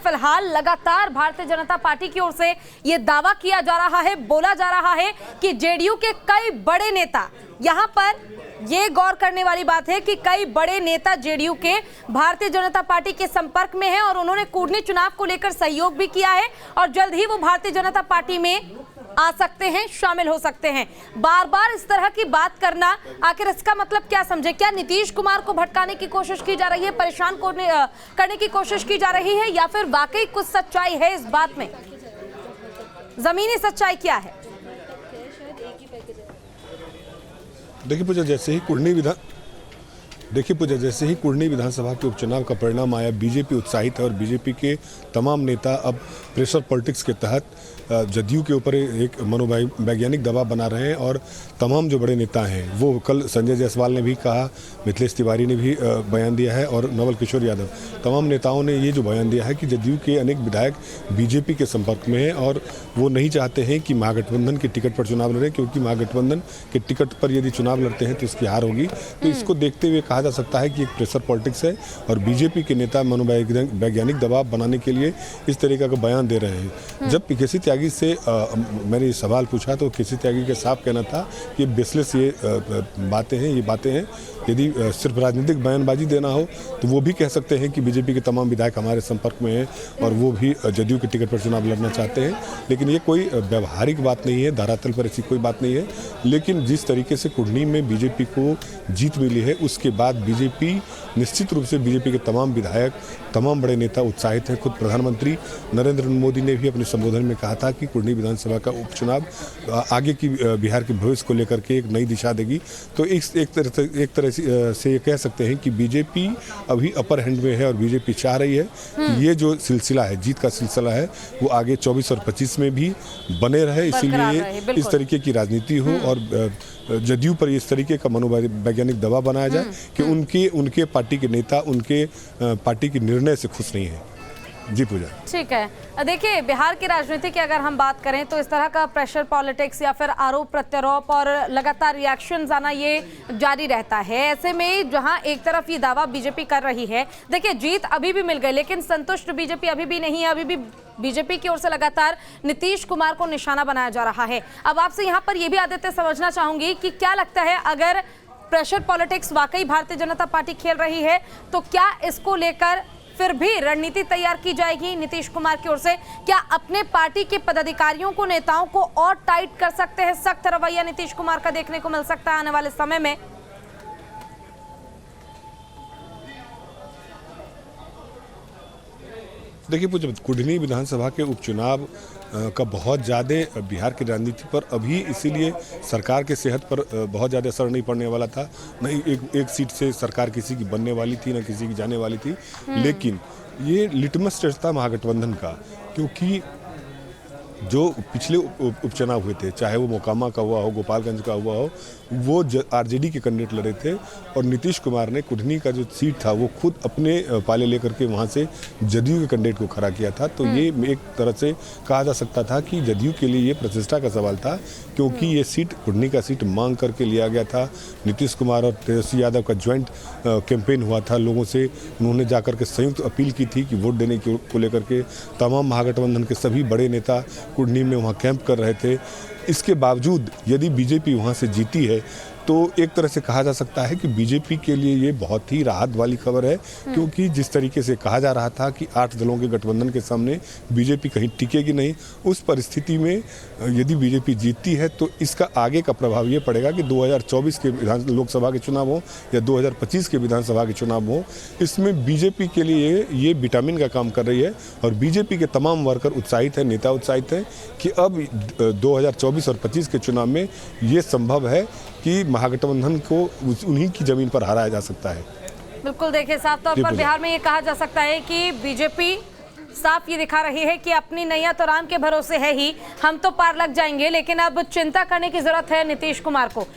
फिलहाल लगातार भारतीय जनता पार्टी की ओर से यह दावा किया जा रहा है, बोला जा रहा है कि जेडीयू के कई बड़े नेता, यहां पर यह गौर करने वाली बात है कि कई बड़े नेता जेडीयू के भारतीय जनता पार्टी के संपर्क में हैं और उन्होंने कूटनी चुनाव को लेकर सहयोग भी किया है और जल्द ही वो भारतीय जनता पार्टी में आ सकते हैं, शामिल हो सकते हैं। बार बार इस तरह की बात करना, आखिर इसका मतलब क्या समझे? क्या नीतीश कुमार को भटकाने की कोशिश की जा रही है, परेशान करने की कोशिश की जा रही है, या फिर वाकई कुछ सच्चाई है इस बात में? जमीनी सच्चाई क्या है? देखिए पूजा, जैसे ही कुर्नी विधानसभा के उपचुनाव का परिणाम आया, बीजेपी उत्साहित है और बीजेपी के तमाम नेता अब प्रेशर पॉलिटिक्स के तहत जदयू के ऊपर एक मनोवैज्ञानिक दबाव बना रहे हैं। और तमाम जो बड़े नेता हैं, वो कल संजय जायसवाल ने भी कहा, मिथिलेश तिवारी ने भी बयान दिया है और नवल किशोर यादव, तमाम नेताओं ने ये जो बयान दिया है कि जदयू के अनेक विधायक बीजेपी के संपर्क में हैं और वो नहीं चाहते हैं कि महागठबंधन के टिकट पर चुनाव लड़ें, क्योंकि महागठबंधन के टिकट पर यदि चुनाव लड़ते हैं तो उसकी हार होगी। तो इसको देखते हुए कहा जा सकता है कि एक प्रेशर पॉलिटिक्स है और बीजेपी के नेता मनोवैज्ञानिक दबाव बनाने के लिए इस तरीके का बयान दे रहे हैं। जब केसी त्यागी से मैंने ये सवाल पूछा तो केसी त्यागी के साफ कहना था कि बेसलेस ये बातें हैं। यदि सिर्फ राजनीतिक बयानबाजी देना हो तो वो भी कह सकते हैं कि बीजेपी के तमाम विधायक हमारे संपर्क में हैं और वो भी जदयू के टिकट पर चुनाव लड़ना चाहते हैं। लेकिन ये कोई व्यवहारिक बात नहीं है, धरातल पर ऐसी कोई बात नहीं है। लेकिन जिस तरीके से कुर्नी में बीजेपी को जीत मिली है, उसके बाद बीजेपी निश्चित रूप से, बीजेपी के तमाम विधायक, तमाम बड़े नेता उत्साहित हैं। खुद प्रधानमंत्री नरेंद्र मोदी ने भी अपने संबोधन में कहा था कि कुर्नी विधानसभा का उपचुनाव आगे की बिहार के भविष्य को लेकर के एक नई दिशा देगी। तो एक तरह से ये कह सकते हैं कि बीजेपी अभी अपर हैंड में है और बीजेपी चाह रही है कि ये जो सिलसिला है, जीत का सिलसिला है, वो आगे 24 और 25 में भी बने रहे। इसीलिए इस तरीके की राजनीति हो और जदयू पर इस तरीके का मनोवैज्ञानिक दबाव बनाया जाए कि उनके पार्टी के नेता उनके पार्टी के निर्णय से खुश नहीं है। जी पूजा, ठीक है। देखिए, बिहार की राजनीति की अगर हम बात करें तो इस तरह का प्रेशर पॉलिटिक्स या फिर आरोप प्रत्यारोप और लगातार रिएक्शंस आना ये जारी रहता है। ऐसे में जहां एक तरफ ये दावा बीजेपी कर रही है, देखिए जीत अभी भी मिल गई लेकिन संतुष्ट बीजेपी अभी भी नहीं है। अभी भी बीजेपी की ओर से लगातार नीतीश कुमार को निशाना बनाया जा रहा है। अब आपसे यहाँ पर यह भी आदित्य समझना चाहूंगी कि क्या लगता है, अगर प्रेशर पॉलिटिक्स वाकई भारतीय जनता पार्टी खेल रही है तो क्या इसको लेकर फिर भी रणनीति तैयार की जाएगी नीतीश कुमार की ओर से? क्या अपने पार्टी के पदाधिकारियों को, नेताओं को और टाइट कर सकते हैं? सख्त रवैया नीतीश कुमार का देखने को मिल सकता है आने वाले समय में? देखिए पूजा, कुर्नी विधानसभा के उपचुनाव का बहुत ज़्यादा बिहार की राजनीति पर अभी इसीलिए सरकार के सेहत पर बहुत ज़्यादा असर नहीं पड़ने वाला था। नहीं एक सीट से सरकार किसी की बनने वाली थी, न किसी की जाने वाली थी। लेकिन ये लिटमस टेस्ट था महागठबंधन का, क्योंकि जो पिछले उपचुनाव हुए थे, चाहे वो मोकामा का हुआ हो, गोपालगंज का हुआ हो, वो आरजेडी के कैंडिडेट लड़े थे और नीतीश कुमार ने कुर्नी का जो सीट था वो खुद अपने पाले लेकर के वहाँ से जदयू के कैंडिडेट को खड़ा किया था। तो ये एक तरह से कहा जा सकता था कि जदयू के लिए ये प्रतिष्ठा का सवाल था, क्योंकि ये सीट, कुर्नी का सीट मांग करके लिया गया था। नीतीश कुमार और तेजस्वी यादव का ज्वाइंट कैंपेन हुआ था, लोगों से उन्होंने जाकर के संयुक्त अपील की थी कि वोट देने को लेकर के तमाम महागठबंधन के सभी बड़े नेता कुर्नी में वहाँ कैंप कर रहे थे। इसके बावजूद यदि बीजेपी वहाँ से जीती है तो एक तरह से कहा जा सकता है कि बीजेपी के लिए ये बहुत ही राहत वाली खबर है, क्योंकि जिस तरीके से कहा जा रहा था कि 8 दलों के गठबंधन के सामने बीजेपी कहीं टिकेगी नहीं, उस परिस्थिति में यदि बीजेपी जीतती है तो इसका आगे का प्रभाव ये पड़ेगा कि 2024 के लोकसभा के चुनाव हो या 2025 के विधानसभा के चुनाव हो, इसमें बीजेपी के लिए ये विटामिन का काम कर रही है। और बीजेपी के तमाम वर्कर उत्साहित हैं, नेता उत्साहित हैं कि अब 2024 और 25 के चुनाव में ये संभव है कि महागठबंधन को उन्हीं की जमीन पर हराया जा सकता है। बिल्कुल, देखिए साफ तौर पर बिहार में ये कहा जा सकता है कि बीजेपी साफ ये दिखा रही है कि अपनी नैया तो राम के भरोसे है ही, हम तो पार लग जाएंगे, लेकिन अब चिंता करने की जरूरत है नीतीश कुमार को।